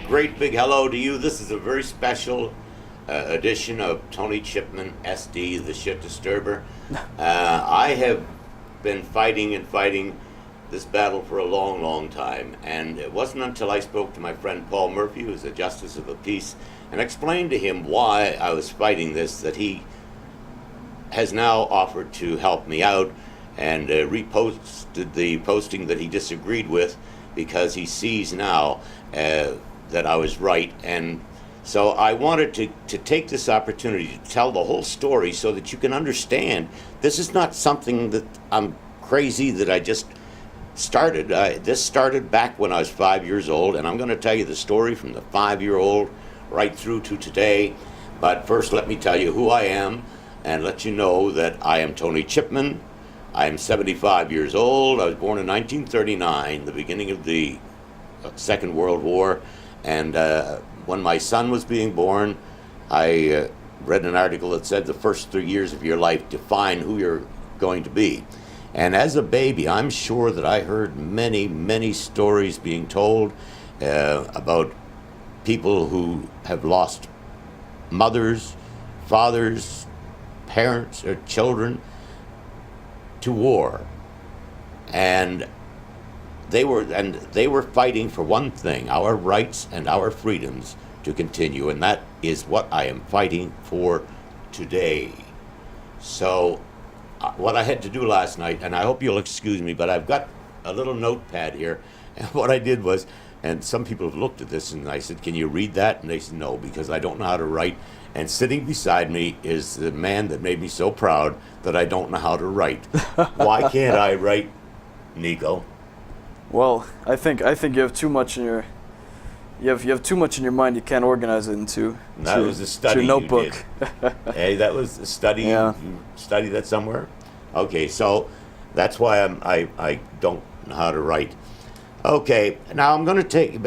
great big hello to you. This is a very special edition of Tony Chipman, SD, the Shit Disturber. I have been fighting and fighting this battle for a long, long time, and it wasn't until I spoke to my friend Paul Murphy, who's a justice of the peace, and explained to him why I was fighting this, that he has now offered to help me out and reposted the posting that he disagreed with, because he sees now that I was right. And so I wanted to take this opportunity to tell the whole story so that you can understand this is not something that I'm crazy that I just started. This started back when I was 5 years old, and I'm going to tell you the story from the 5-year-old right through to today. But first, let me tell you who I am and let you know that I am Tony Chipman. I am 75 years old. I was born in 1939, the beginning of the Second World War. And when my son was being born, I read an article that said the first 3 years of your life define who you're going to be. And as a baby, I'm sure that I heard many, many stories being told about people who have lost mothers, fathers, parents, or children to war. And they were fighting for one thing: our rights and our freedoms to continue, and that is what I am fighting for today. So what I had to do last night, and I hope you'll excuse me, but I've got a little notepad here, and what I did was, and some people have looked at this, and I said, can you read that? And they said, no, because I don't know how to write. And sitting beside me is the man that made me so proud that I don't know how to write. Why can't I write, Nico? Well, I think you have too much in your you have too much in your mind. You can't organize it into That was a study your notebook. you did. Hey, that was a study. Yeah. You studied that somewhere? Okay, so that's why I don't know how to write. Okay, now I'm going to take,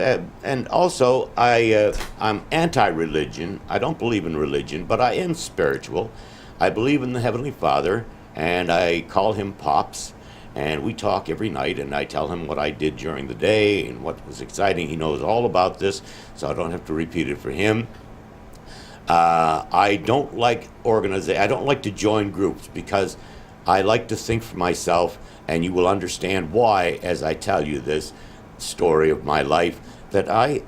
and also I'm anti-religion. I don't believe in religion, but I am spiritual. I believe in the Heavenly Father, and I call him Pops, and we talk every night, and I tell him what I did during the day and what was exciting. He knows all about this, so I don't have to repeat it for him. I don't like I don't like to join groups, because I like to think for myself, and you will understand why as I tell you this story of my life, that I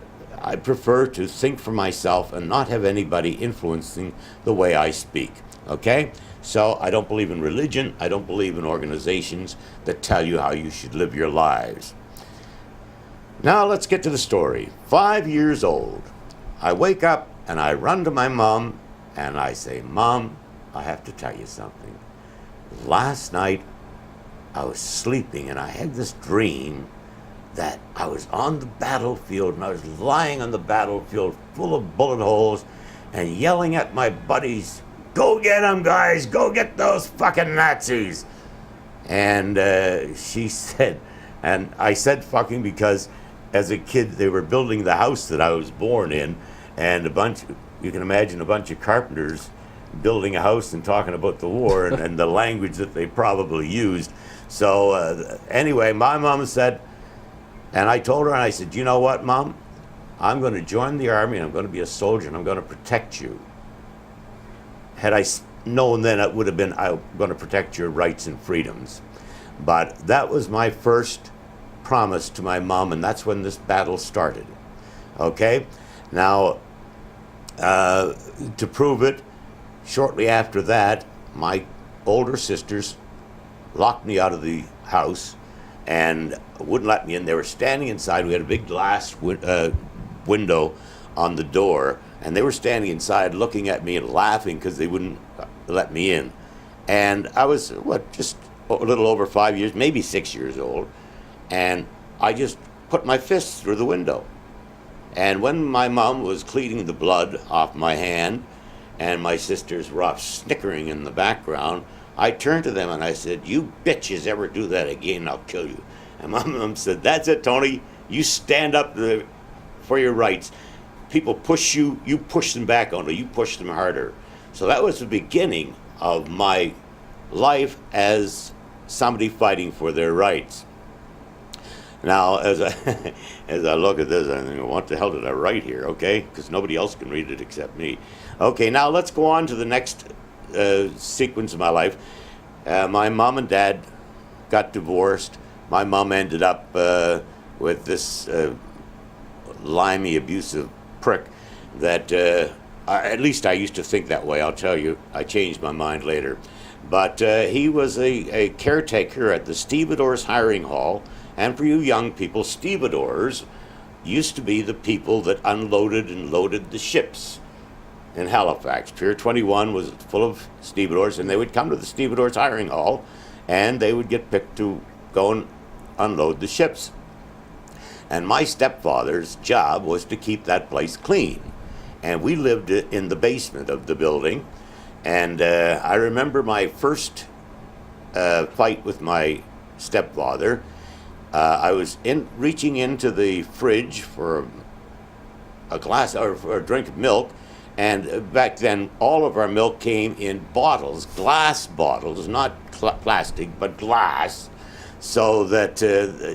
prefer to think for myself and not have anybody influencing the way I speak, okay? So I don't believe in religion. I don't believe in organizations that tell you how you should live your lives. Now let's get to the story. 5 years old. I wake up and I run to my mom and I say, Mom, I have to tell you something. Last night I was sleeping and I had this dream that I was on the battlefield, and I was lying on the battlefield full of bullet holes and yelling at my buddies, go get them, guys, go get those fucking Nazis. And she said, and I said fucking because as a kid they were building the house that I was born in, and you can imagine a bunch of carpenters building a house and talking about the war and the language that they probably used. So anyway, my mom said, and I told her, and I said, you know what, Mom? I'm going to join the Army, and I'm going to be a soldier, and I'm going to protect you. Had I known then, it would have been, I'm going to protect your rights and freedoms. But that was my first promise to my mom, and that's when this battle started. Okay? Now, to prove it, shortly after that, my older sisters locked me out of the house and wouldn't let me in. They were standing inside. We had a big glass window on the door, and they were standing inside looking at me and laughing because they wouldn't let me in. And I was, just a little over 5 years, maybe 6 years old, and I just put my fists through the window. And when my mom was cleaning the blood off my hand, and my sisters were off snickering in the background, I turned to them and I said, you bitches ever do that again, I'll kill you. And my mom said, that's it, Tony. You stand up for your rights. People push you, you push them back on you, push them harder. So that was the beginning of my life as somebody fighting for their rights. Now, as I as I look at this, I think, what the hell did I write here? Okay, because nobody else can read it except me. Okay, now let's go on to the next sequence of my life. My mom and dad got divorced. My mom ended up with this limey, abusive prick that, at least I used to think that way. I'll tell you, I changed my mind later. But he was a caretaker at the stevedores hiring hall. And for you young people, stevedores used to be the people that unloaded and loaded the ships in Halifax. Pier 21 was full of stevedores, and they would come to the stevedores hiring hall, and they would get picked to go and unload the ships. And my stepfather's job was to keep that place clean. And we lived in the basement of the building. And I remember my first fight with my stepfather. I was reaching into the fridge for a glass or for a drink of milk. And back then, all of our milk came in bottles, glass bottles, not plastic, but glass, so that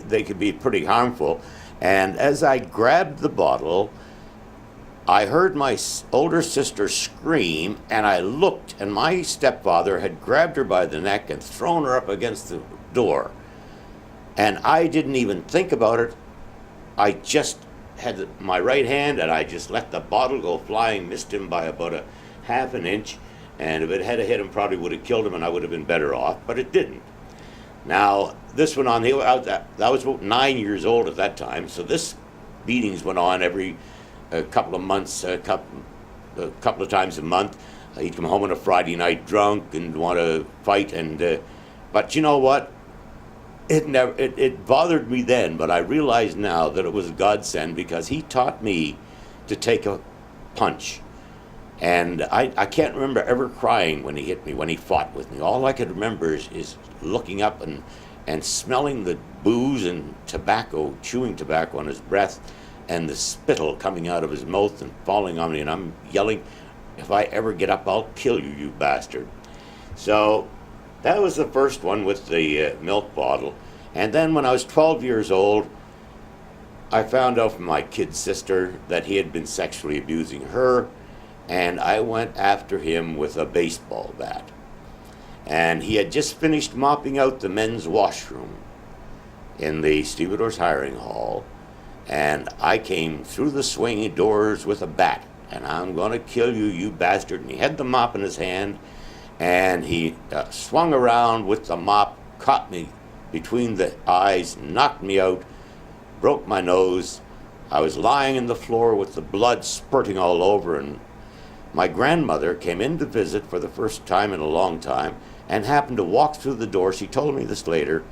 they could be pretty harmful. And as I grabbed the bottle, I heard my older sister scream, and I looked, and my stepfather had grabbed her by the neck and thrown her up against the door. And I didn't even think about it. I just had my right hand, and I just let the bottle go flying, missed him by about a half an inch, and if it had hit him, probably would have killed him, and I would have been better off, but it didn't. Now, this went on, I was about 9 years old at that time, so this beatings went on every couple of months, a couple of times a month. He'd come home on a Friday night drunk and want to fight, but you know what? It bothered me then, but I realize now that it was a godsend, because he taught me to take a punch. And I can't remember ever crying when he hit me, when he fought with me. All I could remember is looking up and smelling the booze and tobacco, chewing tobacco on his breath, and the spittle coming out of his mouth and falling on me. And I'm yelling, if I ever get up, I'll kill you, you bastard. So that was the first one with the milk bottle. And then when I was 12 years old, I found out from my kid sister that he had been sexually abusing her, and I went after him with a baseball bat. And he had just finished mopping out the men's washroom in the stevedores hiring hall, and I came through the swinging doors with a bat, and I'm going to kill you, you bastard. And he had the mop in his hand, and he swung around with the mop, caught me between the eyes, knocked me out, broke my nose. I was lying on the floor with the blood spurting all over, and my grandmother came in to visit for the first time in a long time and happened to walk through the door. She told me this later,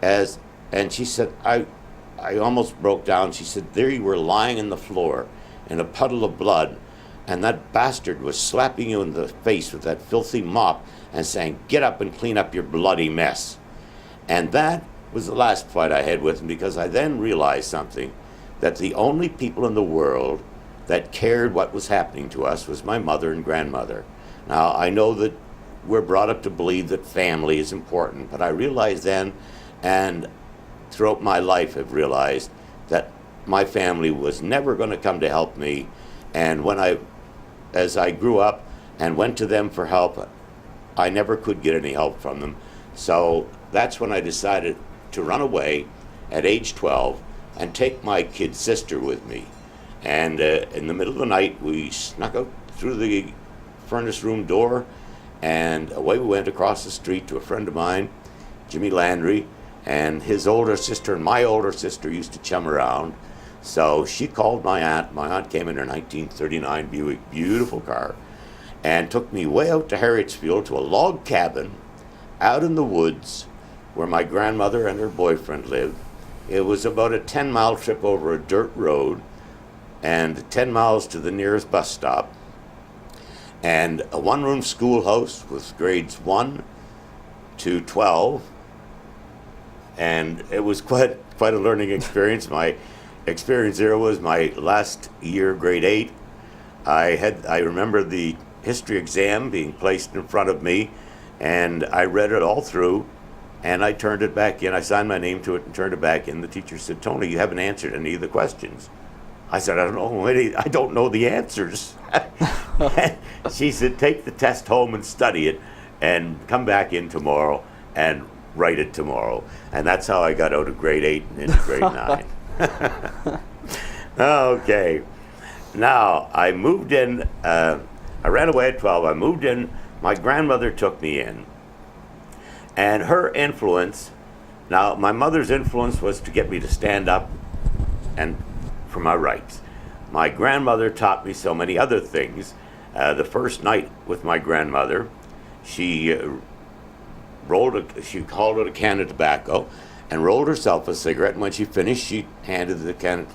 and she said, I almost broke down. She said, there you were lying on the floor in a puddle of blood, and that bastard was slapping you in the face with that filthy mop and saying, get up and clean up your bloody mess. And that was the last fight I had with him, because I then realized something, that the only people in the world that cared what was happening to us was my mother and grandmother. Now, I know that we're brought up to believe that family is important, but I realized then, and throughout my life have realized, that my family was never going to come to help me. And as I grew up and went to them for help, I never could get any help from them. So that's when I decided to run away at age 12 and take my kid sister with me. And in the middle of the night, we snuck out through the furnace room door, and away we went across the street to a friend of mine, Jimmy Landry, and his older sister and my older sister used to chum around. So she called my aunt. My aunt came in her 1939 Buick, beautiful car, and took me way out to Harrietsfield to a log cabin out in the woods where my grandmother and her boyfriend lived. It was about a 10-mile trip over a dirt road and 10 miles to the nearest bus stop, and a one-room schoolhouse with grades 1 to 12, and it was quite a learning experience. My experience there was my last year, grade 8. I remember the history exam being placed in front of me, and I read it all through, And I turned it back in. I signed my name to it and turned it back in. The teacher said, "Tony, you haven't answered any of the questions." I said, I don't know the answers." She said, "Take the test home and study it and come back in tomorrow and write it tomorrow." And that's how I got out of grade 8 and into grade 9. Okay. Now, I moved in. I ran away at 12. I moved in. My grandmother took me in. And her influence, now my mother's influence was to get me to stand up and for my rights. My grandmother taught me so many other things. The first night with my grandmother, she she called out a can of tobacco and rolled herself a cigarette, and when she finished, she handed the can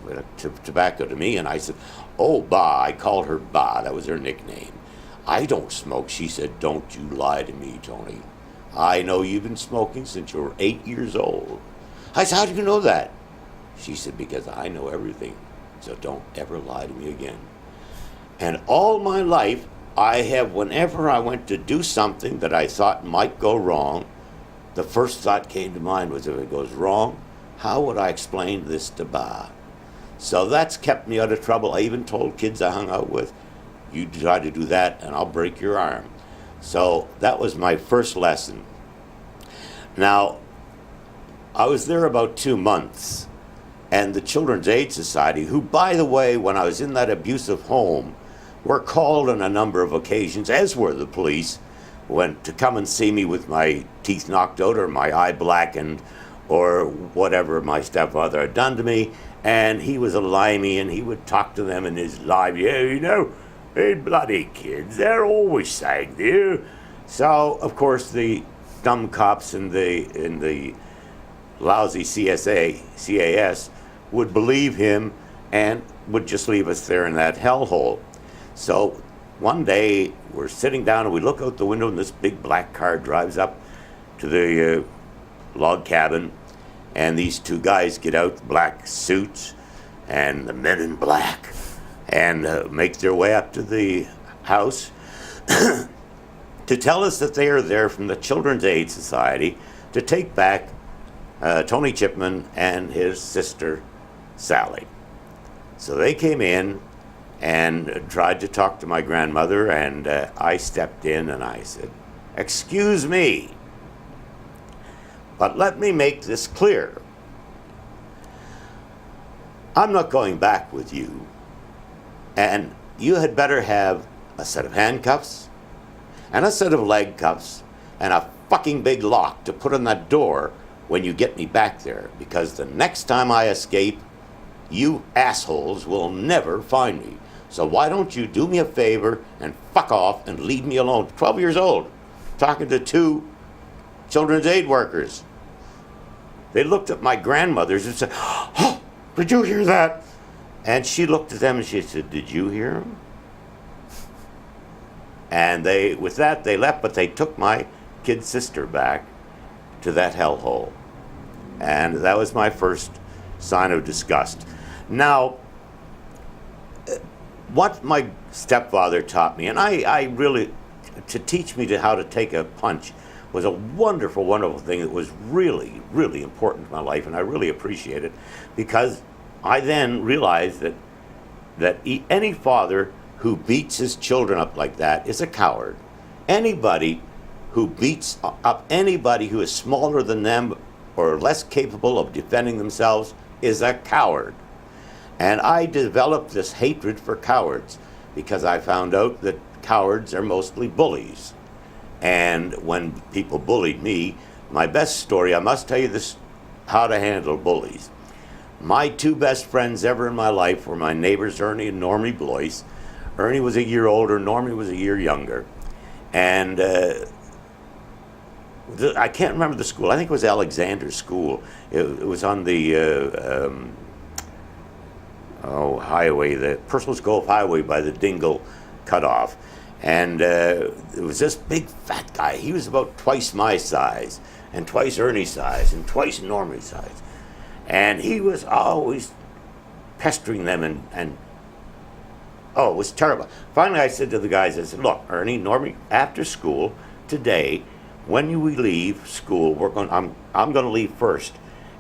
of tobacco to me, and I said, "Oh, Ba," I called her Ba, that was her nickname. "I don't smoke." She said, "Don't you lie to me, Tony. I know you've been smoking since you were 8 years old." I said, "How do you know that?" She said, "Because I know everything, so don't ever lie to me again." And all my life, whenever I went to do something that I thought might go wrong, the first thought came to mind was, if it goes wrong, how would I explain this to Ba? So that's kept me out of trouble. I even told kids I hung out with, "You try to do that and I'll break your arm." So that was my first lesson. Now, I was there about 2 months, and the Children's Aid Society, who, by the way, when I was in that abusive home, were called on a number of occasions, as were the police, to come and see me with my teeth knocked out or my eye blackened or whatever my stepfather had done to me. And he was a limey, and he would talk to them in his live, "Yeah, hey, bloody kids, they're always saying there." So, of course, the dumb cops in the lousy CAS would believe him and would just leave us there in that hellhole. So one day we're sitting down and we look out the window, and this big black car drives up to the log cabin, and these two guys get out, black suits, and the men in black, and make their way up to the house to tell us that they are there from the Children's Aid Society to take back Tony Chipman and his sister Sally. So they came in and tried to talk to my grandmother, and I stepped in and I said, "Excuse me, but let me make this clear. I'm not going back with you, and you had better have a set of handcuffs and a set of leg cuffs and a fucking big lock to put on that door when you get me back there, because the next time I escape, you assholes will never find me. So why don't you do me a favor and fuck off and leave me alone." 12 years old, talking to two children's aid workers. They looked at my grandmothers and said, "Oh, did you hear that?" And she looked at them and she said, "Did you hear him?" And with that, they left, but they took my kid sister back to that hellhole. And that was my first sign of disgust. Now, what my stepfather taught me, and I really, to teach me how to take a punch, was a wonderful, wonderful thing that was really, really important in my life, and I really appreciate it, because I then realized that any father who beats his children up like that is a coward. Anybody who beats up anybody who is smaller than them or less capable of defending themselves is a coward. And I developed this hatred for cowards because I found out that cowards are mostly bullies. And when people bullied me, my best story, I must tell you this, how to handle bullies. My two best friends ever in my life were my neighbors, Ernie and Normie Blois. Ernie was a year older, Normie was a year younger. And I can't remember the school. I think it was Alexander School. It was on the highway, the Purcell's Gulf Highway by the Dingle cutoff. And it was this big fat guy. He was about twice my size, and twice Ernie's size, and twice Normie's size. And he was always pestering them, and it was terrible. Finally, I said to the guys, I said, "Look, Ernie, Normie, after school today, when we leave school, I'm going to leave first,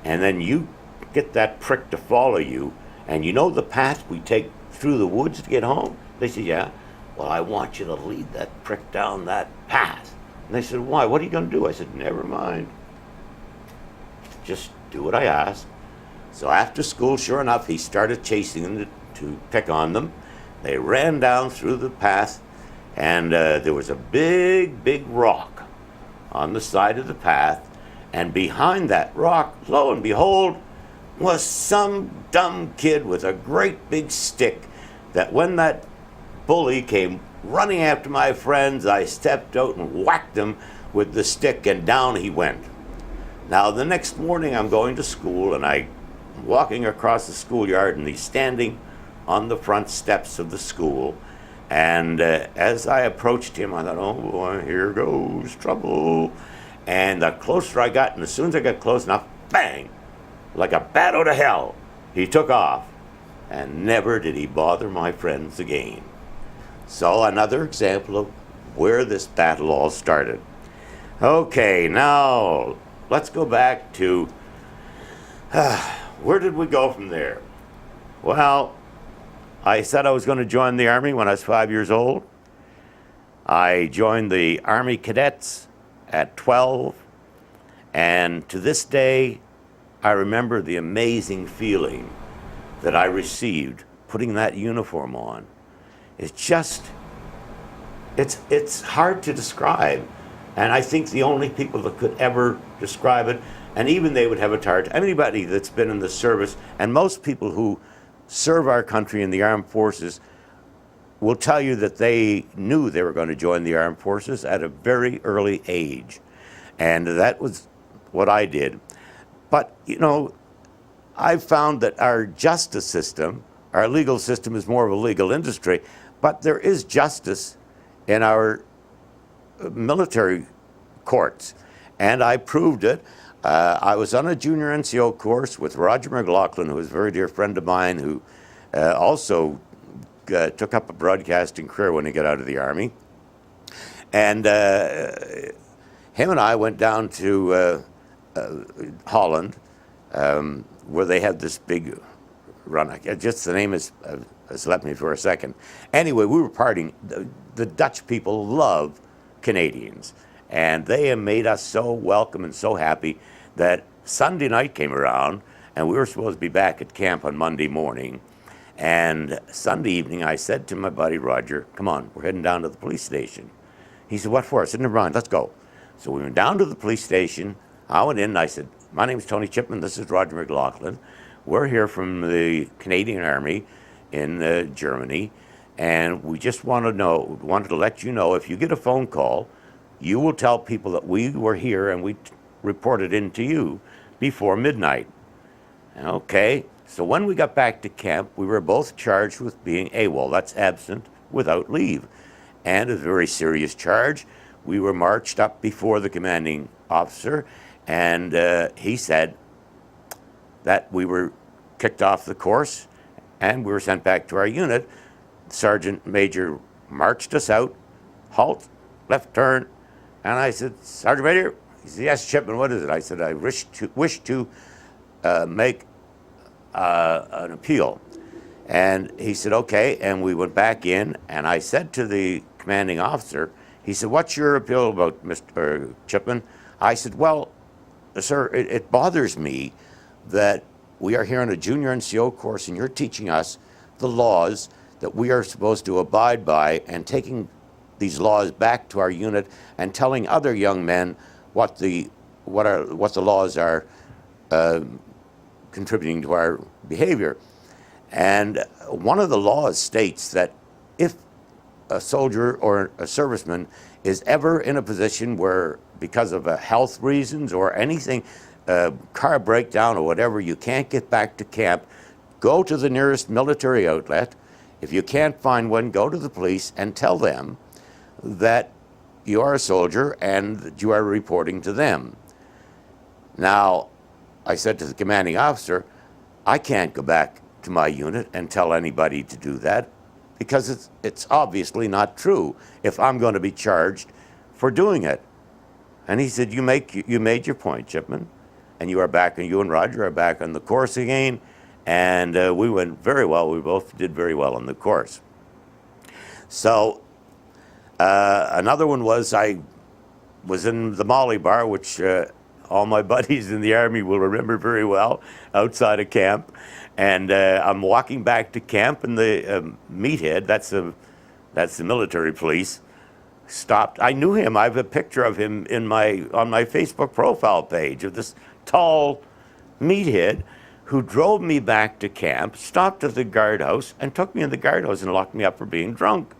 and then you get that prick to follow you, and you know the path we take through the woods to get home? They said, yeah. Well, I want you to lead that prick down that path. And they said, why? What are you going to do? I said, never mind. Just do what I ask. So after school, sure enough, he started chasing them to pick on them. They ran down through the path, and there was a big, big rock on the side of the path. And behind that rock, lo and behold, was some dumb kid with a great big stick that when that bully came running after my friends, I stepped out and whacked him with the stick, and down he went. Now, the next morning, I'm going to school, and I'm walking across the schoolyard, and he's standing on the front steps of the school. And as I approached him, I thought, oh boy, here goes trouble. And the closer I got, and as soon as I got close enough, bang, like a bat out of hell, he took off. And never did he bother my friends again. So another example of where this battle all started. Okay, now let's go back to where did we go from there? Well, I said I was going to join the Army when I was 5 years old. I joined the Army Cadets at 12, and to this day, I remember the amazing feeling that I received putting that uniform on. It's hard to describe, and I think the only people that could ever describe it, and even they would have a hard time, anybody that's been in the service, and most people who serve our country in the armed forces will tell you that they knew they were going to join the armed forces at a very early age. And that was what I did. But, you know, I've found that our justice system, our legal system is more of a legal industry, but there is justice in our military courts. And I proved it. I was on a junior NCO course with Roger McLaughlin, who was a very dear friend of mine, who also took up a broadcasting career when he got out of the Army. And him and I went down to Holland, where they had this big run. Just the name has left me for a second. Anyway, we were partying. The Dutch people love Canadians, and they have made us so welcome and so happy that Sunday night came around, and we were supposed to be back at camp on Monday morning. And Sunday evening, I said to my buddy Roger, come on, we're heading down to the police station. He said, what for? I said, never mind, let's go. So we went down to the police station. I went in and I said, my name's Tony Chipman, this is Roger McLaughlin. We're here from the Canadian Army in Germany, and we just wanted to let you know, if you get a phone call, you will tell people that we were here and we reported in to you before midnight. Okay, so when we got back to camp, we were both charged with being AWOL, that's absent without leave. And a very serious charge. We were marched up before the commanding officer, and he said that we were kicked off the course and we were sent back to our unit. Sergeant Major marched us out, halt, left turn, and I said, Sergeant Major? He said, yes, Chipman, what is it? I said, I wish to make an appeal. And he said, okay, and we went back in, and I said to the commanding officer, he said, what's your appeal about, Mr. Chipman? I said, well, sir, it bothers me that we are here on a junior NCO course and you're teaching us the laws that we are supposed to abide by, and taking these laws back to our unit and telling other young men what the laws are contributing to our behavior. And one of the laws states that if a soldier or a serviceman is ever in a position where, because of health reasons or anything, car breakdown or whatever, you can't get back to camp, go to the nearest military outlet. If you can't find one, go to the police and tell them that you are a soldier and that you are reporting to them. Now, I said to the commanding officer, I can't go back to my unit and tell anybody to do that, because it's obviously not true if I'm going to be charged for doing it. And he said, you made your point, Chipman, and you and Roger are back on the course again. And we went very well. We both did very well on the course. So another one was I was in the Molly Bar, which all my buddies in the Army will remember very well, outside of camp. And I'm walking back to camp, and the meathead, that's the military police, stopped. I knew him. I have a picture of him on my Facebook profile page of this tall meathead who drove me back to camp, stopped at the guardhouse, and took me in the guardhouse and locked me up for being drunk.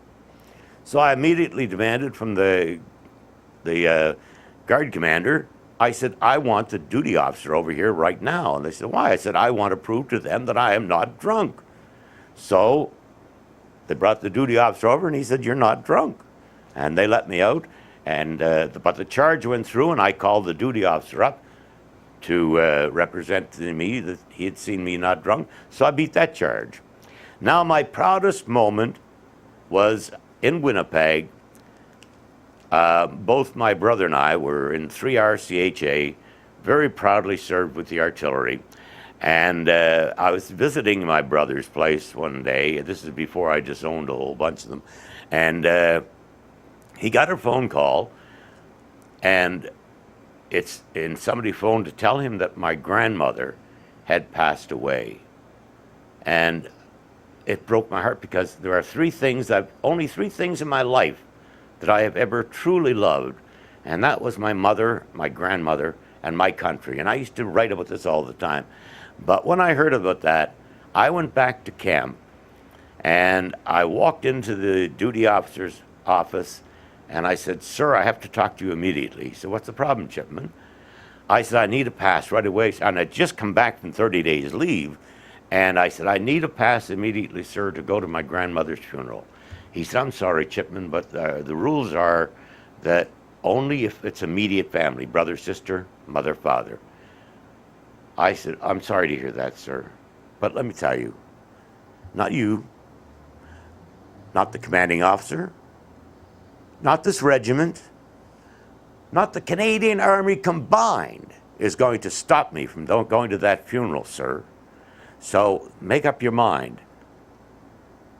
So I immediately demanded from the guard commander, I said, I want the duty officer over here right now. And they said, why? I said, I want to prove to them that I am not drunk. So they brought the duty officer over, and he said, you're not drunk. And they let me out. And but the charge went through, and I called the duty officer up to represent me that he had seen me not drunk. So I beat that charge. Now my proudest moment was in Winnipeg. Both my brother and I were in 3 RCHA, very proudly served with the artillery. And I was visiting my brother's place one day. This is before I disowned a whole bunch of them. And he got a phone call, and somebody phoned to tell him that my grandmother had passed away. And it broke my heart, because there are only three things in my life that I have ever truly loved, and that was my mother, my grandmother, and my country. And I used to write about this all the time. But when I heard about that, I went back to camp, and I walked into the duty officer's office, and I said, sir, I have to talk to you immediately. He said, what's the problem, Chipman? I said, I need a pass right away. And I'd just come back from 30 days leave, and I said, I need a pass immediately, sir, to go to my grandmother's funeral. He said, I'm sorry, Chipman, but the rules are that only if it's immediate family, brother, sister, mother, father. I said, I'm sorry to hear that, sir, but let me tell you, not you, not the commanding officer, not this regiment, not the Canadian Army combined is going to stop me from going to that funeral, sir. So make up your mind.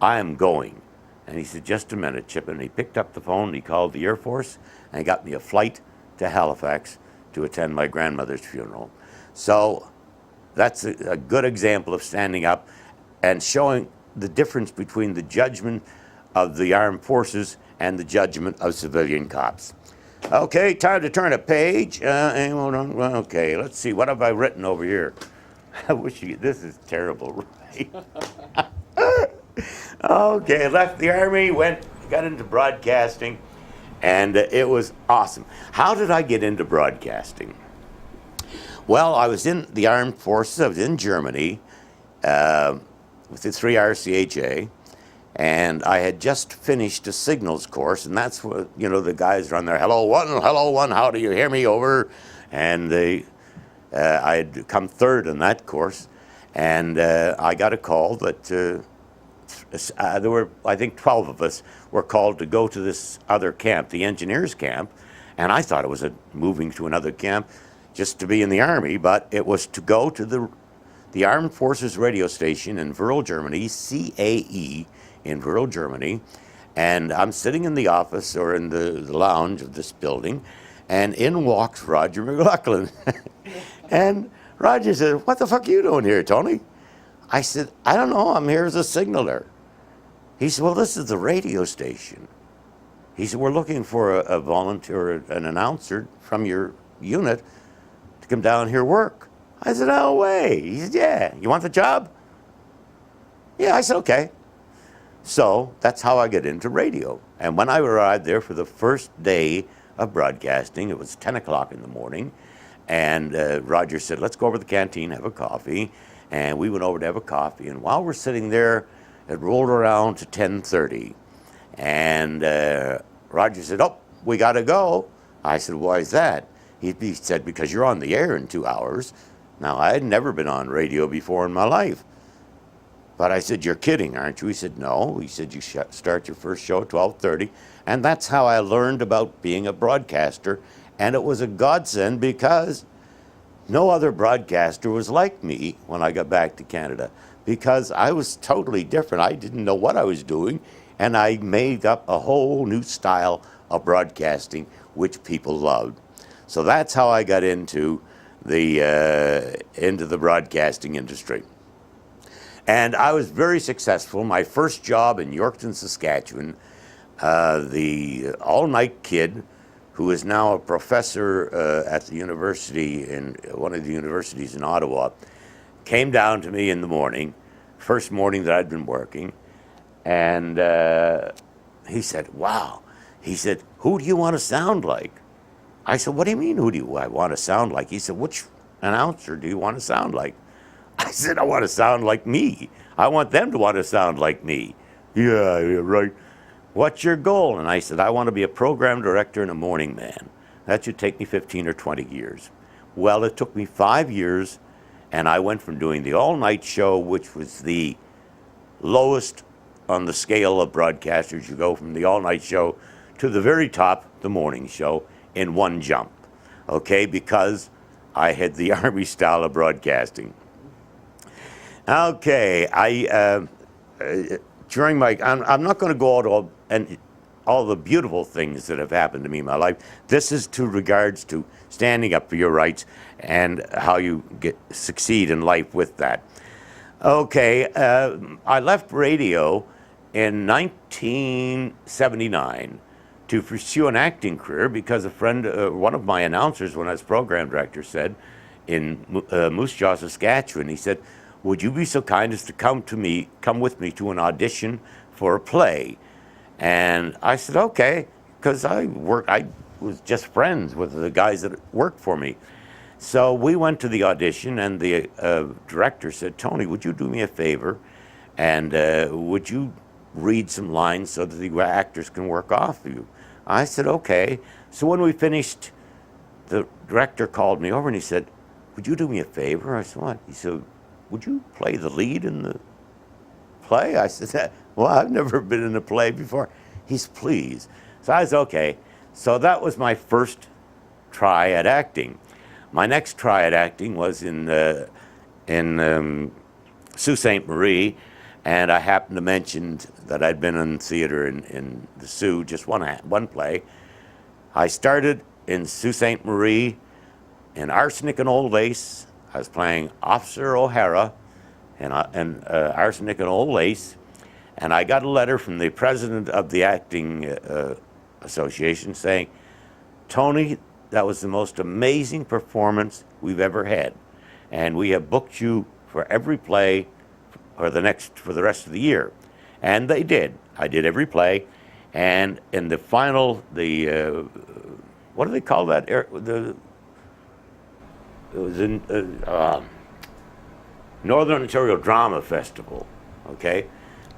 I am going. And he said, just a minute, Chipman. He picked up the phone, he called the Air Force, and he got me a flight to Halifax to attend my grandmother's funeral. So that's a good example of standing up and showing the difference between the judgment of the armed forces and the judgment of civilian cops. Okay, time to turn a page. Okay, let's see, what have I written over here? I wish this is terrible, right? Okay, left the Army, got into broadcasting, and it was awesome. How did I get into broadcasting? Well, I was in the armed forces. I was in Germany with the 3 RCHA, and I had just finished a signals course, and that's what, the guys are on there, hello one, how do you hear me, over? And I had come third in that course, and I got a call that there were, I think, 12 of us were called to go to this other camp, the engineers camp, and I thought it was moving to another camp just to be in the Army, but it was to go to the Armed Forces radio station in Werl, Germany, CAE in Werl, Germany, and I'm sitting in the office or in the lounge of this building, and in walks Roger McLaughlin. And Roger said, what the fuck are you doing here, Tony? I said, I don't know, I'm here as a signaler. He said, well, this is the radio station. He said, we're looking for a volunteer, an announcer from your unit to come down here work. I said, no way. He said, yeah, you want the job? Yeah, I said, okay. So that's how I got into radio. And when I arrived there for the first day of broadcasting, it was 10 o'clock in the morning, and Roger said, let's go over to the canteen, have a coffee. And we went over to have a coffee, and while we're sitting there, it rolled around to 10:30. And Roger said, oh, we got to go. I said, why is that? He said, because you're on the air in 2 hours. Now, I had never been on radio before in my life. But I said, you're kidding, aren't you? He said, no. He said, you start your first show at 12:30. And that's how I learned about being a broadcaster And it was a godsend because no other broadcaster was like me when I got back to Canada, because I was totally different. I didn't know what I was doing, and I made up a whole new style of broadcasting, which people loved. So that's how I got into the broadcasting industry. And I was very successful. My first job in Yorkton, Saskatchewan, the all-night kid, who is now a professor at the university, in one of the universities in Ottawa, came down to me in the morning, first morning that I'd been working, and he said, wow. He said, who do you want to sound like? I said, what do you mean, who do I want to sound like? He said, which announcer do you want to sound like? I said, I want to sound like me. I want them to want to sound like me. Yeah, right. What's your goal? And I said, I want to be a program director and a morning man. That should take me 15 or 20 years. Well, it took me 5 years, and I went from doing the all-night show, which was the lowest on the scale of broadcasters. You go from the all-night show to the very top, the morning show, in one jump, okay, because I had the Army style of broadcasting. Okay, during my, I'm not going to go out all the beautiful things that have happened to me in my life. This is to regards to standing up for your rights and how you succeed in life with that. Okay, I left radio in 1979 to pursue an acting career because a friend, one of my announcers when I was program director, said in Moose Jaw, Saskatchewan, he said, would you be so kind as to come with me to an audition for a play? And I said, okay, because I was just friends with the guys that worked for me. So we went to the audition, and the director said, Tony, would you do me a favor, and would you read some lines so that the actors can work off you? I said, okay. So when we finished, the director called me over and he said, would you do me a favor? I said, what? He said, would you play the lead in the play? I said, well, I've never been in a play before. He said, please. So I said, okay. So that was my first try at acting. My next try at acting was in Sault Ste. Marie, and I happened to mention that I'd been in theater in the Sault, just one play. I started in Sault Ste. Marie in Arsenic and Old Lace. I was playing Officer O'Hara in Arsenic and Old Lace, and I got a letter from the president of the Acting Association saying, Tony, that was the most amazing performance we've ever had, and we have booked you for every play for the rest of the year. And they did. I did every play, and in the final, what do they call that? It was in Northern Ontario Drama Festival, okay,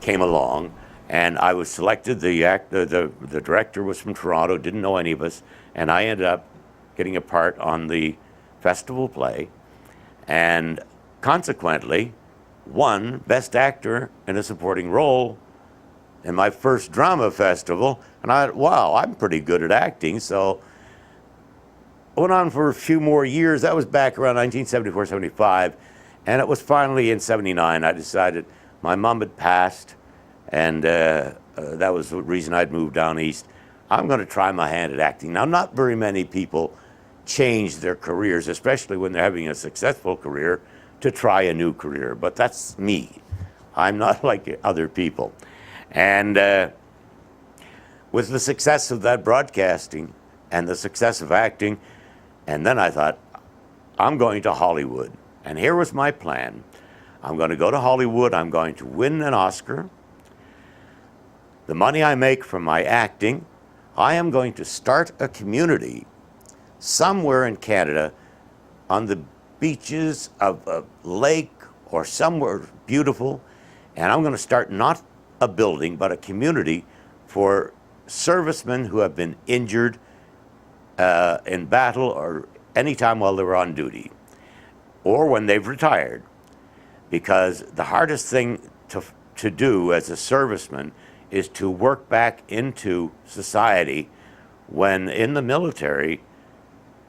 came along, and I was selected. The director was from Toronto, didn't know any of us, and I ended up getting a part on the festival play, and consequently won Best Actor in a Supporting Role in my first drama festival. And I thought, wow, I'm pretty good at acting. So I went on for a few more years. That was back around 1974, 75. And it was finally in 79, I decided my mom had passed, and that was the reason I'd moved down east. I'm going to try my hand at acting. Now, not very many people change their careers, especially when they're having a successful career, to try a new career. But that's me. I'm not like other people. And with the success of that broadcasting and the success of acting, and then I thought, I'm going to Hollywood. And here was my plan. I'm going to go to Hollywood. I'm going to win an Oscar. The money I make from my acting, I am going to start a community somewhere in Canada on the beaches of a lake or somewhere beautiful. And I'm going to start not a building, but a community for servicemen who have been injured in battle or any time while they were on duty, or when they've retired. Because the hardest thing to do as a serviceman is to work back into society when in the military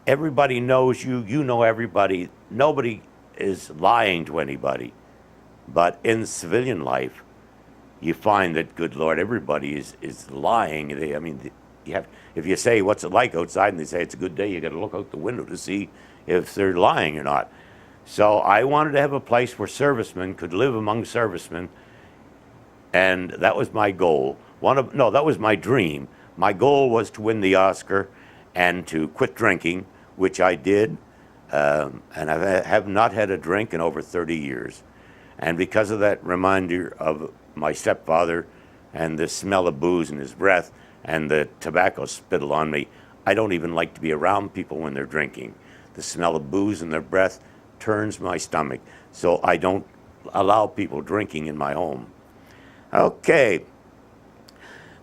everybody knows you. You know everybody. Nobody is lying to anybody. But in civilian life, you find that, good Lord, everybody is lying. If you say, what's it like outside, and they say it's a good day, you got to look out the window to see if they're lying or not. So I wanted to have a place where servicemen could live among servicemen, and that was my goal. That was my dream. My goal was to win the Oscar and to quit drinking, which I did, and I have not had a drink in over 30 years. And because of that reminder of my stepfather and the smell of booze in his breath and the tobacco spittle on me, I don't even like to be around people when they're drinking. The smell of booze in their breath turns my stomach, so I don't allow people drinking in my home. Okay.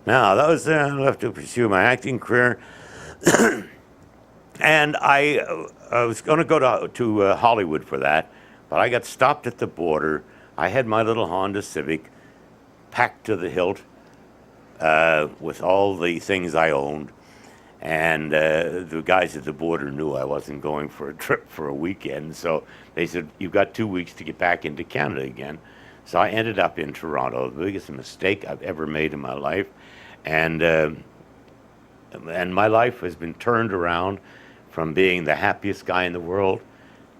Now, that was left to pursue my acting career. And I was going to go to Hollywood for that, but I got stopped at the border. I had my little Honda Civic packed to the hilt with all the things I owned. And the guys at the border knew I wasn't going for a trip for a weekend, so they said, you've got 2 weeks to get back into Canada again. So I ended up in Toronto, the biggest mistake I've ever made in my life. And my life has been turned around from being the happiest guy in the world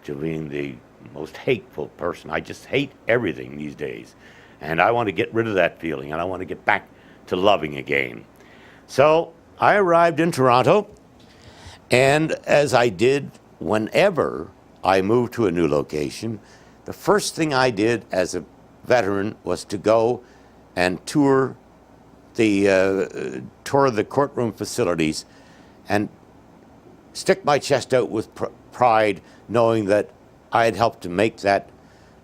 to being the most hateful person. I just hate everything these days. And I want to get rid of that feeling, and I want to get back to loving again. So I arrived in Toronto, and as I did whenever I moved to a new location, the first thing I did as a veteran was to go and tour the courtroom facilities and stick my chest out with pride, knowing that I had helped to make that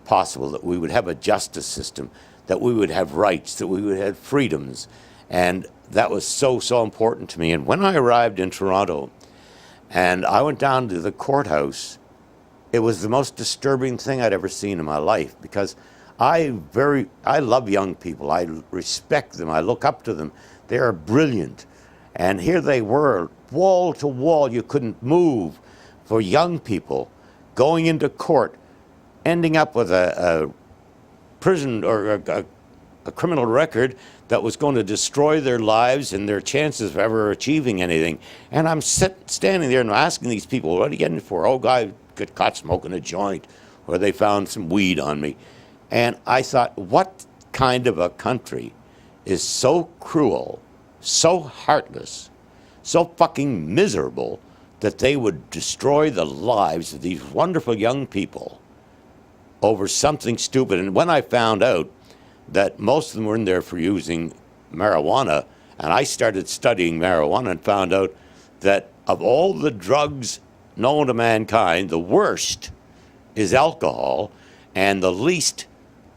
possible, that we would have a justice system, that we would have rights, that we would have freedoms. And that was so, so important to me. And when I arrived in Toronto and I went down to the courthouse, it was the most disturbing thing I'd ever seen in my life, because I love young people. I respect them. I look up to them. They are brilliant. And here they were, wall to wall. You couldn't move, for young people going into court, ending up with a prison or a criminal record that was going to destroy their lives and their chances of ever achieving anything. And I'm standing there and asking these people, what are you getting it for? Oh, guy got caught smoking a joint, or they found some weed on me. And I thought, what kind of a country is so cruel, so heartless, so fucking miserable that they would destroy the lives of these wonderful young people over something stupid? And when I found out that most of them were in there for using marijuana, and I started studying marijuana and found out that of all the drugs known to mankind, the worst is alcohol, and the least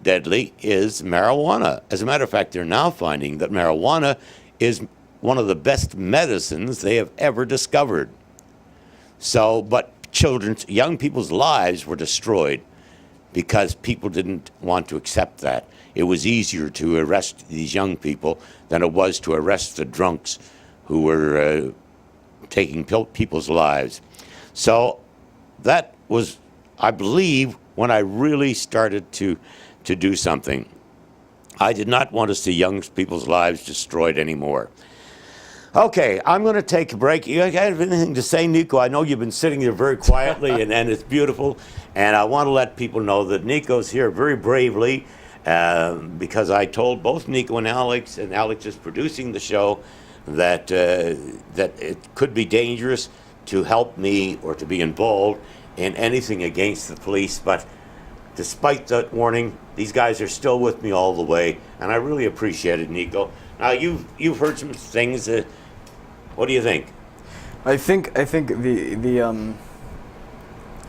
deadly is marijuana. As a matter of fact, they're now finding that marijuana is one of the best medicines they have ever discovered. So, but young people's lives were destroyed because people didn't want to accept that. It was easier to arrest these young people than it was to arrest the drunks who were taking people's lives. So that was, I believe, when I really started to do something. I did not want to see young people's lives destroyed anymore. Okay, I'm going to take a break. You have anything to say, Nico? I know you've been sitting there very quietly, and it's beautiful. And I want to let people know that Nico's here very bravely, because I told both Nico and Alex is producing the show, that it could be dangerous to help me or to be involved in anything against the police. But despite that warning, these guys are still with me all the way, and I really appreciate it, Nico. Now, you've heard some things. What do you think? I think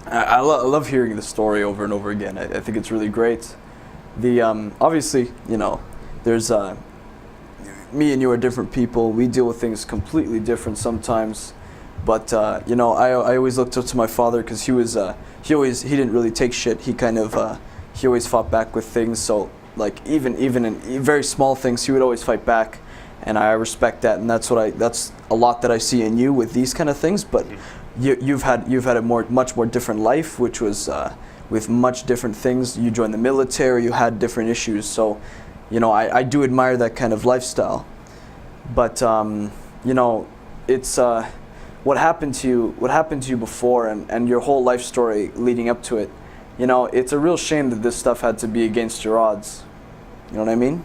I love hearing the story over and over again. I think it's really great. Obviously, there's me and you are different people. We deal with things completely different sometimes. But I always looked up to my father, because he didn't really take shit. He kind of he always fought back with things. So like even in very small things, he would always fight back, and I respect that. And that's a lot that I see in you with these kind of things. But you've had a much more different life, which was with much different things. You joined the military, you had different issues. So, I do admire that kind of lifestyle. But it's what happened to you before, and your whole life story leading up to it. It's a real shame that this stuff had to be against your odds. You know what I mean?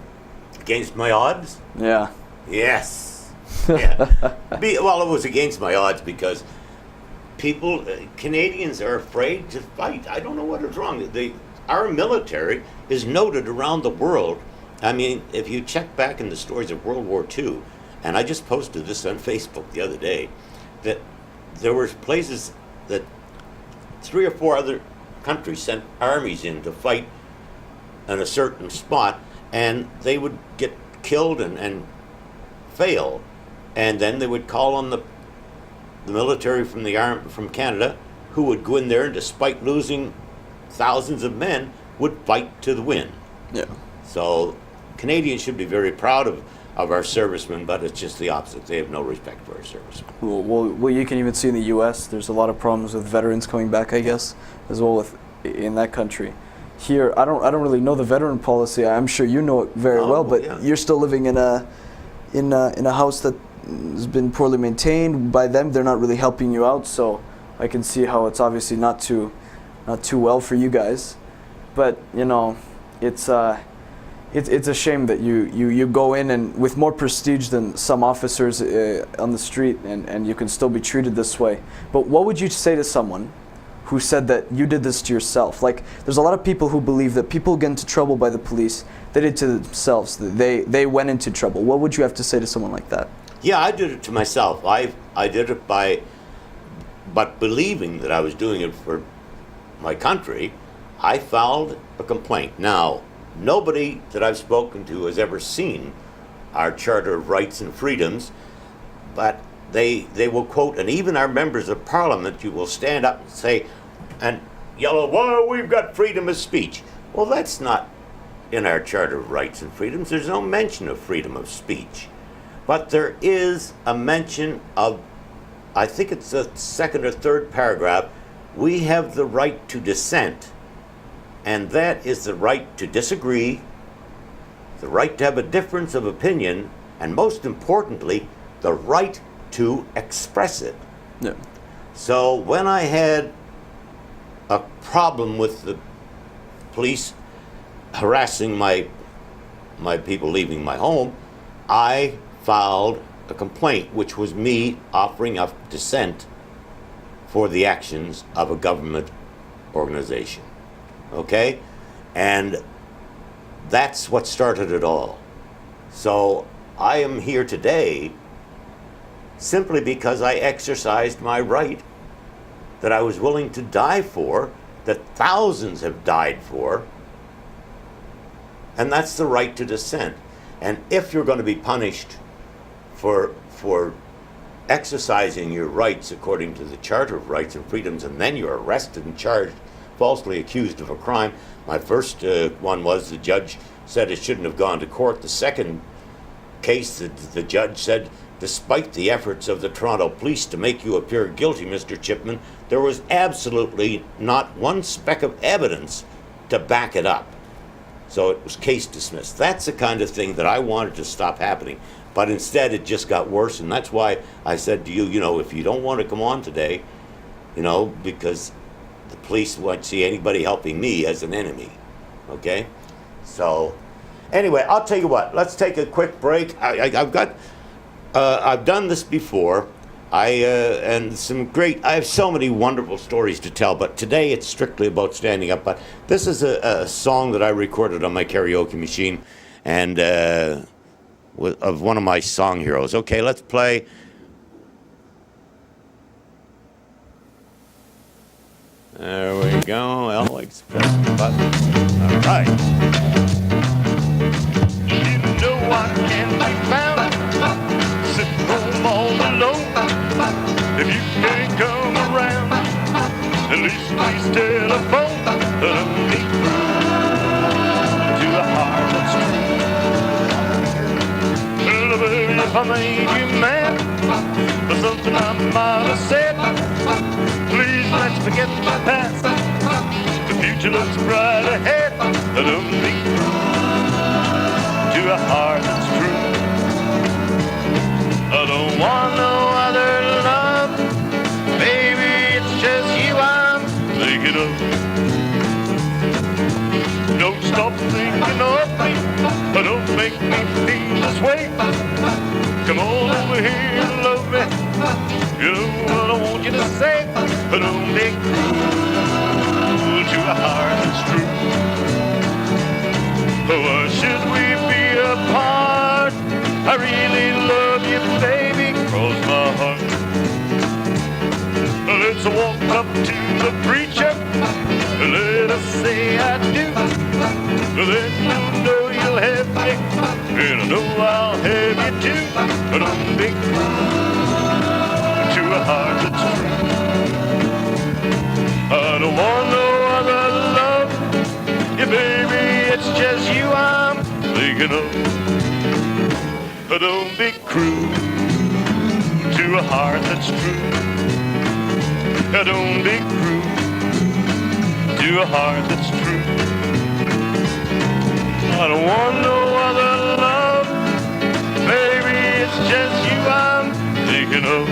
Against my odds? Yeah. Yes. Yeah. Well, it was against my odds because Canadians are afraid to fight. I don't know what is wrong. Our military is noted around the world. I mean, if you check back in the stories of World War II, and I just posted this on Facebook the other day, that there were places that 3 or 4 other countries sent armies in to fight in a certain spot, and they would get killed and fail, and then they would call on the military from Canada, who would go in there and, despite losing thousands of men, would fight to the win. Yeah. So Canadians should be very proud of our servicemen, but it's just the opposite. They have no respect for our servicemen. Well, you can even see in the U.S. there's a lot of problems with veterans coming back, I guess, as well in that country. Here, I don't really know the veteran policy. I'm sure you know it very well, but yeah. You're still living in a house that has been poorly maintained by them. They're not really helping you out, so I can see how it's obviously not too well for you guys. But it's a shame that you go in and with more prestige than some officers on the street, and you can still be treated this way. But what would you say to someone who said that you did this to yourself? Like, there's a lot of people who believe that people get into trouble by the police, they did it to themselves, that they went into trouble. What would you have to say to someone like that? Yeah, I did it to myself. I did it but believing that I was doing it for my country, I filed a complaint. Now, nobody that I've spoken to has ever seen our Charter of Rights and Freedoms, but they will quote, and even our members of Parliament, you will stand up and say, and yell, well, we've got freedom of speech. Well, that's not in our Charter of Rights and Freedoms. There's no mention of freedom of speech. But there is a mention of, I think it's the 2nd or 3rd paragraph, we have the right to dissent. And that is the right to disagree, the right to have a difference of opinion, and most importantly, the right to express it. Yeah. So when I had a problem with the police harassing my people leaving my home, I filed a complaint, which was me offering up dissent for the actions of a government organization. Okay? And that's what started it all. So I am here today simply because I exercised my right that I was willing to die for, that thousands have died for, and that's the right to dissent. And if you're going to be punished for exercising your rights according to the Charter of Rights and Freedoms, and then you're arrested and charged, falsely accused of a crime. My first one was the judge said it shouldn't have gone to court. The second case, the judge said, despite the efforts of the Toronto police to make you appear guilty, Mr. Chipman, there was absolutely not one speck of evidence to back it up. So it was case dismissed. That's the kind of thing that I wanted to stop happening. But instead it just got worse, and that's why I said to you, if you don't want to come on today, because the police won't see anybody helping me as an enemy, okay? So, anyway, I'll tell you what. Let's take a quick break. I've done this before. I have so many wonderful stories to tell, but today it's strictly about standing up. But this is a song that I recorded on my karaoke machine, and of one of my song heroes. Okay, let's play. There we go. Alex, press the button. All right. You know I can't be found sitting home all alone. If you can't come around, at least please telephone and I'll meet to a heart that's true. Well, baby, if I made you mad, for something I might have said. Please let's forget the past. The future looks bright ahead. Don't be to a heart that's true. I don't want no other love. Baby, it's just you I'm thinking of. Don't stop thinking of me. Don't make me feel this way. Come on over here and love me. You know what I want you to say. Don't be cruel to a heart that's true. Why should we be apart? I really love you, baby, cross my heart. Let's walk up to the preacher. Let us say I do. Then you'll know you'll have me, and I know I'll have you too. Don't be to a heart that's true. I don't want no other love. Yeah, baby, it's just you I'm thinking of. Don't be cruel to a heart that's true. Don't be cruel to a heart that's true. I don't want no other love. Baby, it's just you I'm thinking of.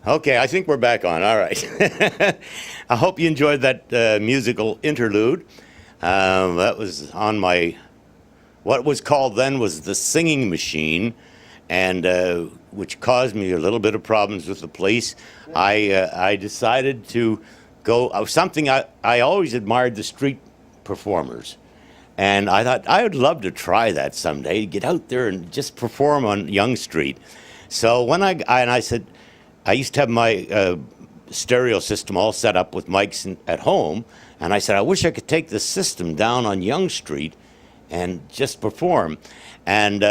Okay, I think we're back on. All right. I hope you enjoyed that musical interlude. That was on my, what was called then was the singing machine, and which caused me a little bit of problems with the police. I decided to go, something I always admired the street performers. And I thought I would love to try that someday, get out there and just perform on Yonge Street. So when I said, I used to have my stereo system all set up with mics at home, and I said, I wish I could take this system down on Yonge Street and just perform. And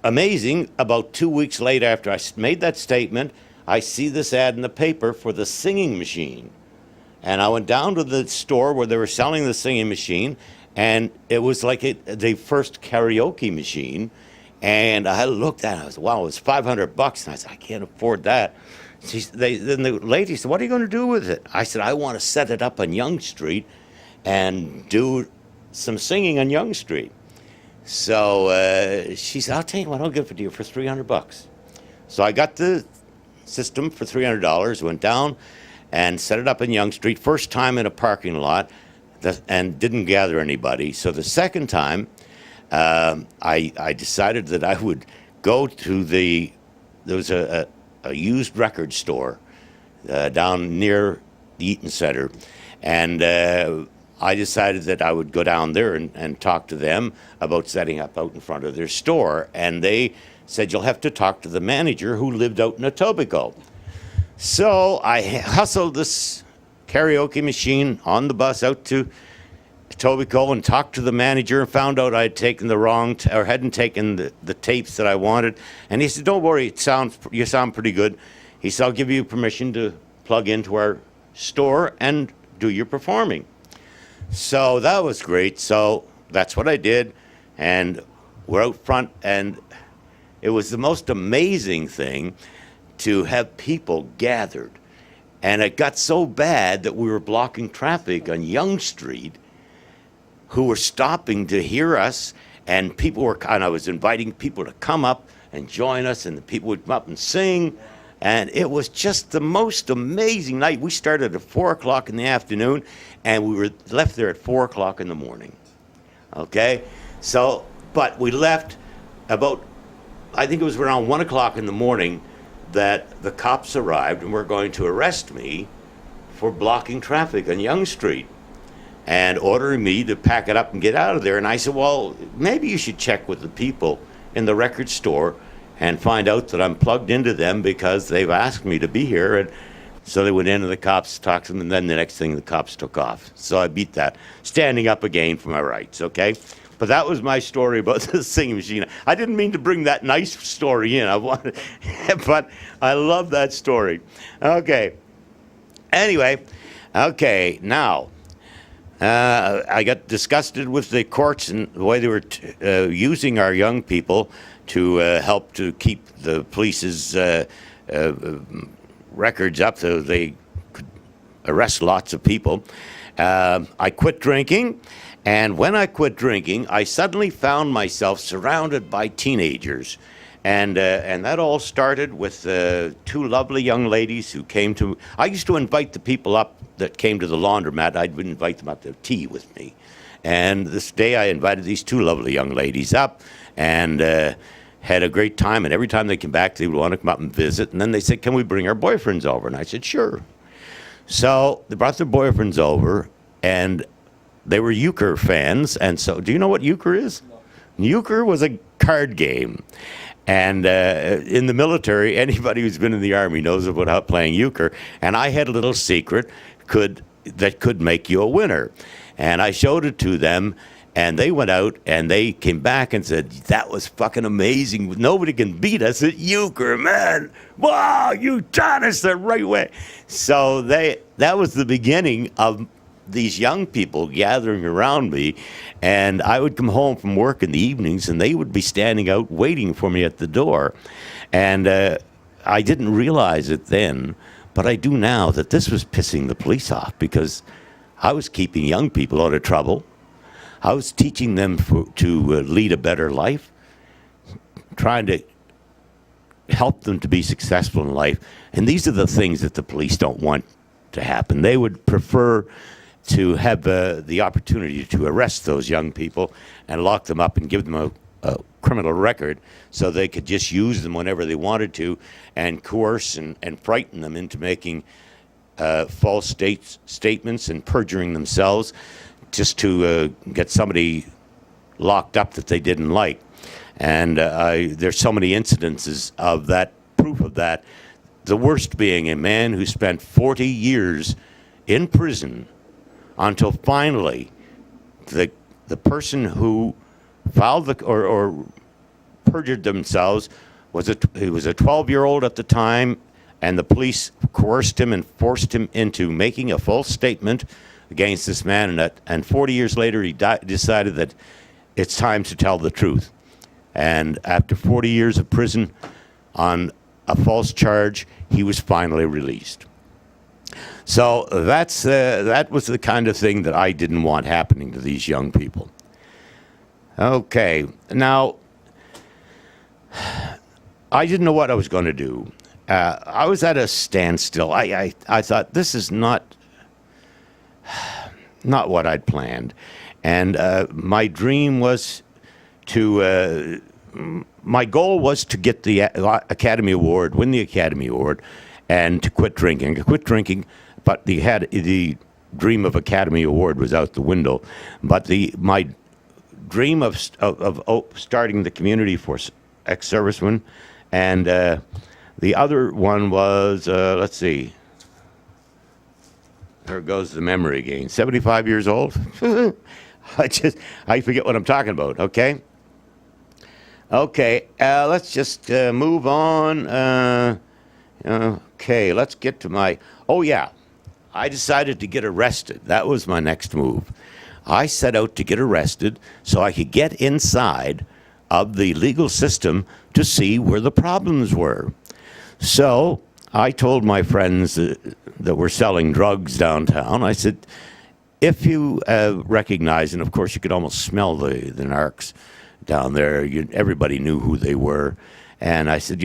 amazing, about 2 weeks later after I made that statement, I see this ad in the paper for the singing machine. And I went down to the store where they were selling the singing machine, and it was like the first karaoke machine. And I looked at it, I was, wow, it was $500. And I said, I can't afford that. Then the lady said, what are you going to do with it? I said, I want to set it up on Yonge Street and do some singing on Yonge Street. So she said, I'll tell you what, I'll give it to you for $300. So I got the system for $300, went down and set it up in Yonge Street, first time in a parking lot, and didn't gather anybody. So the second time, I decided that I would go to there was a used record store down near the Eaton Center, and I decided that I would go down there and talk to them about setting up out in front of their store, and they said, you'll have to talk to the manager who lived out in Etobicoke. So I hustled this karaoke machine on the bus out to Etobicoke and talked to the manager and found out I had taken the wrong, or hadn't taken the tapes that I wanted. And he said, don't worry, you sound pretty good. He said, I'll give you permission to plug into our store and do your performing. So that was great. So that's what I did. And we're out front, and it was the most amazing thing to have people gathered. And it got so bad that we were blocking traffic on Yonge Street, who were stopping to hear us, and I was inviting people to come up and join us, and the people would come up and sing, and it was just the most amazing night. We started at 4 o'clock in the afternoon, and we were left there at 4 o'clock in the morning, okay? So, but we left about, I think it was around 1 o'clock in the morning that the cops arrived and were going to arrest me for blocking traffic on Yonge Street and ordering me to pack it up and get out of there. And I said, well, maybe you should check with the people in the record store and find out that I'm plugged into them because they've asked me to be here. And so they went in and the cops talked to them, and then the next thing the cops took off. So I beat that, standing up again for my rights, okay? But that was my story about the singing machine. I didn't mean to bring that nice story in, but I love that story. Okay. Anyway, okay, now, I got disgusted with the courts and the way they were using our young people to help to keep the police's records up so they could arrest lots of people. I quit drinking, and when I quit drinking, I suddenly found myself surrounded by teenagers. And that all started with two lovely young ladies who came to. I used to invite the people up that came to the laundromat. I'd invite them up to tea with me. And this day I invited these two lovely young ladies up and had a great time. And every time they came back, they would want to come up and visit. And then they said, "Can we bring our boyfriends over?" And I said, "Sure." So they brought their boyfriends over, and they were euchre fans. And so, do you know what euchre is? No. Euchre was a card game. And in the military, anybody who's been in the Army knows about playing euchre. And I had a little secret that could make you a winner. And I showed it to them, and they went out, and they came back and said, "That was fucking amazing. Nobody can beat us at euchre, man. Wow, you taught us the right way." So that was the beginning of these young people gathering around me, and I would come home from work in the evenings, and they would be standing out waiting for me at the door. And I didn't realize it then, but I do now, that this was pissing the police off, because I was keeping young people out of trouble. I was teaching them to lead a better life, trying to help them to be successful in life. And these are the things that the police don't want to happen. They would prefer to have the opportunity to arrest those young people and lock them up and give them a criminal record so they could just use them whenever they wanted to and coerce and frighten them into making false statements and perjuring themselves just to get somebody locked up that they didn't like. And there's so many incidences of that, proof of that. The worst being a man who spent 40 years in prison until finally the person who filed or perjured themselves he was a 12-year-old at the time, and the police coerced him and forced him into making a false statement against this man, and 40 years later he decided that it's time to tell the truth. And after 40 years of prison on a false charge, he was finally released. So that was the kind of thing that I didn't want happening to these young people. Okay, now, I didn't know what I was going to do. I was at a standstill. I thought, this is not what I'd planned. And my dream was my goal was to get the Academy Award, win the Academy Award, and to quit drinking. I quit drinking, but the dream of Academy Award was out the window. But my dream of starting the community for ex-servicemen, and the other one was, let's see, there goes the memory again. 75 years old. I forget what I'm talking about. Okay. Let's just move on. Okay, let's get to my. Oh yeah, I decided to get arrested. That was my next move. I set out to get arrested so I could get inside of the legal system to see where the problems were. So I told my friends that were selling drugs downtown, I said, if you recognize, and of course you could almost smell the narcs down there, everybody knew who they were. And I said,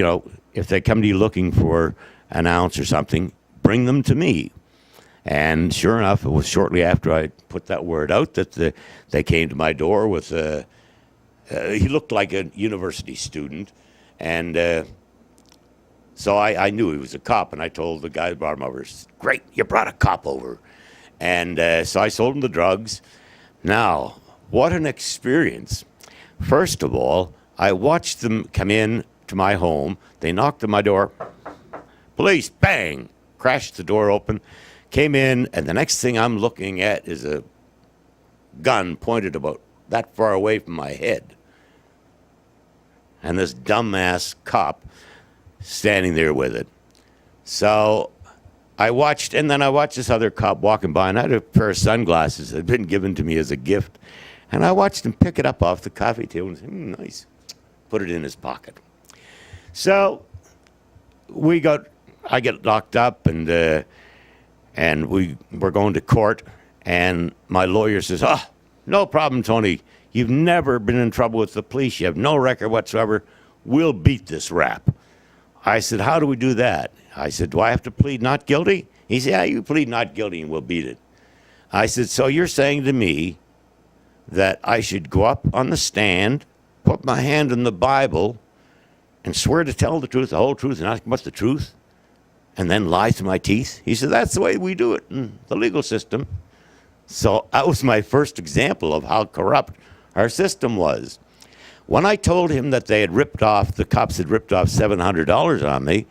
if they come to you looking for an ounce or something, bring them to me. And sure enough, it was shortly after I put that word out that they came to my door with he looked like a university student. And so I knew he was a cop, and I told the guy who brought him over, "Great, you brought a cop over." And so I sold him the drugs. Now, what an experience. First of all, I watched them come in to my home. They knocked on my door. Police, bang, crashed the door open, came in, and the next thing I'm looking at is a gun pointed about that far away from my head. And this dumbass cop standing there with it. So I watched this other cop walking by, and I had a pair of sunglasses that had been given to me as a gift. And I watched him pick it up off the coffee table and say, nice. Put it in his pocket. So I get locked up, and we're going to court, and my lawyer says, no problem, Tony. You've never been in trouble with the police. You have no record whatsoever. We'll beat this rap. I said, how do we do that? I said, do I have to plead not guilty? He said, yeah, you plead not guilty and we'll beat it. I said, so you're saying to me that I should go up on the stand, put my hand in the Bible, and swear to tell the truth, the whole truth, and nothing but the truth, and then lie to my teeth? He said, that's the way we do it in the legal system. So that was my first example of how corrupt our system was. When I told him that the cops had ripped off $700 on me,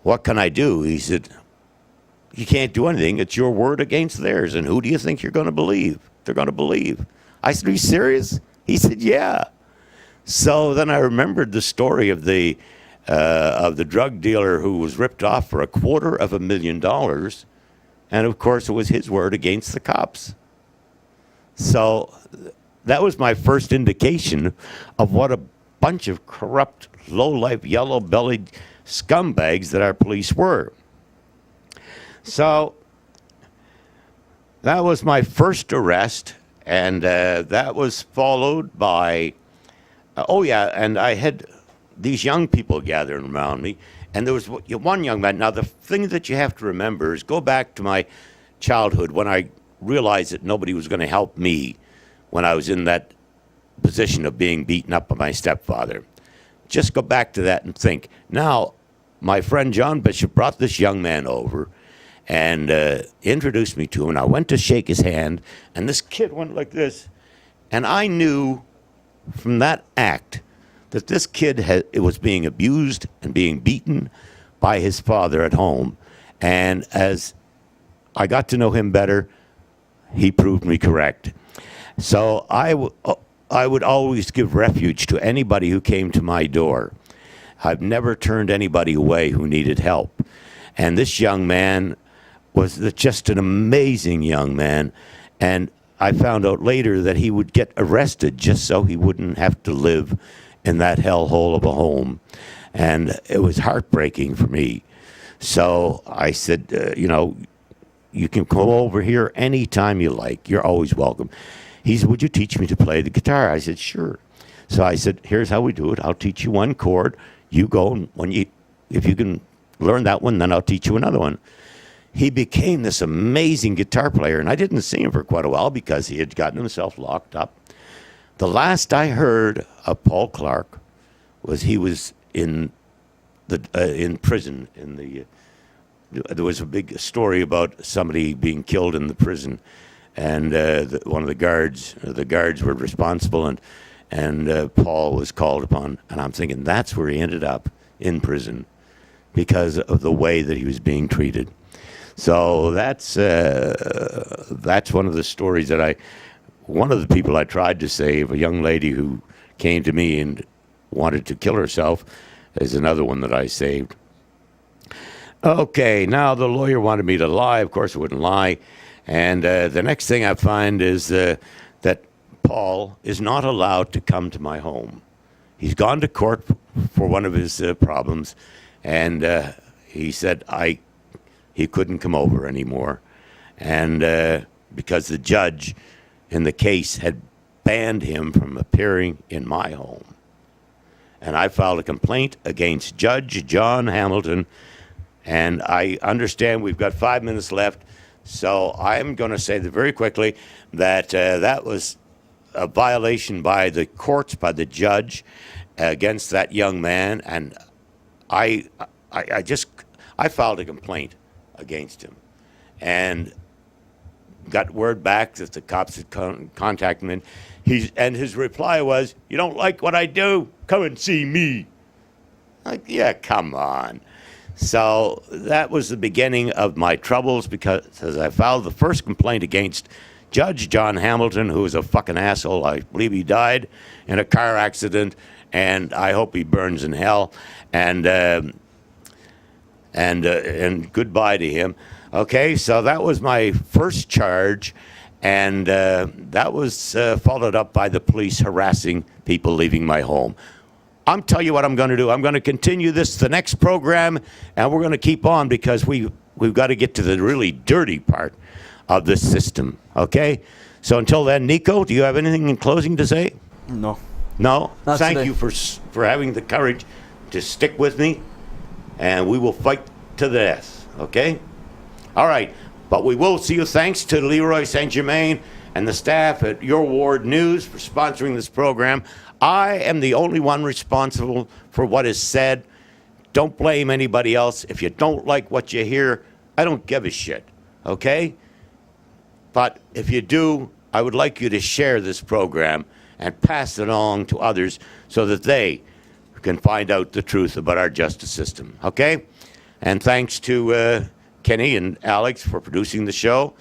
what can I do? He said, you can't do anything. It's your word against theirs. And who do you think you're going to believe? They're going to believe. I said, are you serious? He said, yeah. So then I remembered the story of the drug dealer who was ripped off for $250,000. And of course, it was his word against the cops. So that was my first indication of what a bunch of corrupt, low-life, yellow-bellied scumbags that our police were. So that was my first arrest, and that was followed by, and I had these young people gathering around me, and there was one young man. Now, the thing that you have to remember is go back to my childhood when I realized that nobody was going to help me when I was in that position of being beaten up by my stepfather. Just go back to that and think. Now, my friend John Bishop brought this young man over and introduced me to him, and I went to shake his hand, and this kid went like this. And I knew from that act that this kid was being abused and being beaten by his father at home. And as I got to know him better, he proved me correct. So I would always give refuge to anybody who came to my door. I've never turned anybody away who needed help. And this young man was just an amazing young man. And I found out later that he would get arrested just so he wouldn't have to live in that hellhole of a home. And it was heartbreaking for me. So I said, you can come over here anytime you like. You're always welcome. He said, would you teach me to play the guitar? I said, sure. So I said, here's how we do it. I'll teach you one chord. You go, and if you can learn that one, then I'll teach you another one. He became this amazing guitar player, and I didn't see him for quite a while because he had gotten himself locked up. The last I heard of Paul Clark was he was in prison. There was a big story about somebody being killed in the prison, and one of the guards were responsible, and Paul was called upon. And I'm thinking that's where he ended up, in prison, because of the way that he was being treated. So that's one of the stories that one of the people I tried to save, a young lady who came to me and wanted to kill herself, is another one that I saved. Okay, now the lawyer wanted me to lie. Of course I wouldn't lie. And the next thing I find is that Paul is not allowed to come to my home. He's gone to court for one of his problems, and he said he couldn't come over anymore. And because the judge in the case had banned him from appearing in my home. And I filed a complaint against Judge John Hamilton. And I understand we've got 5 minutes left, so I'm going to say that very quickly that that was a violation by the courts, by the judge, against that young man. And I filed a complaint against him, and got word back that the cops had contacted him. And his reply was, "You don't like what I do? Come and see me." Like, yeah, come on. So that was the beginning of my troubles, because as I filed the first complaint against Judge John Hamilton, who was a fucking asshole. I believe he died in a car accident, and I hope he burns in hell. And and goodbye to him. Okay, so that was my first charge, and that was followed up by the police harassing people leaving my home. I'm telling you what I'm going to do. I'm going to continue this the next program, and we're going to keep on because we've got to get to the really dirty part of this system. Okay, so until then, Nico, do you have anything in closing to say? No. No. Not Thank today. you for having the courage to stick with me, and we will fight to the death. Okay. All right, but we will see you. Thanks to Leroy St. Germain and the staff at Your Ward News for sponsoring this program. I am the only one responsible for what is said. Don't blame anybody else. If you don't like what you hear, I don't give a shit, okay? But if you do, I would like you to share this program and pass it on to others so that they can find out the truth about our justice system, okay? And thanks to Kenny and Alex for producing the show,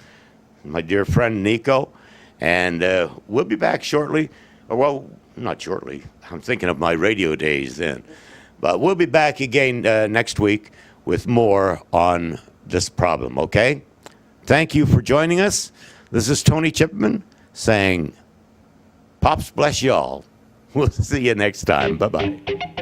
my dear friend Nico, and we'll be back shortly. Well, not shortly. I'm thinking of my radio days then. But we'll be back again next week with more on this problem, okay? Thank you for joining us. This is Tony Chipman saying, Pops bless y'all. We'll see you next time. Bye-bye.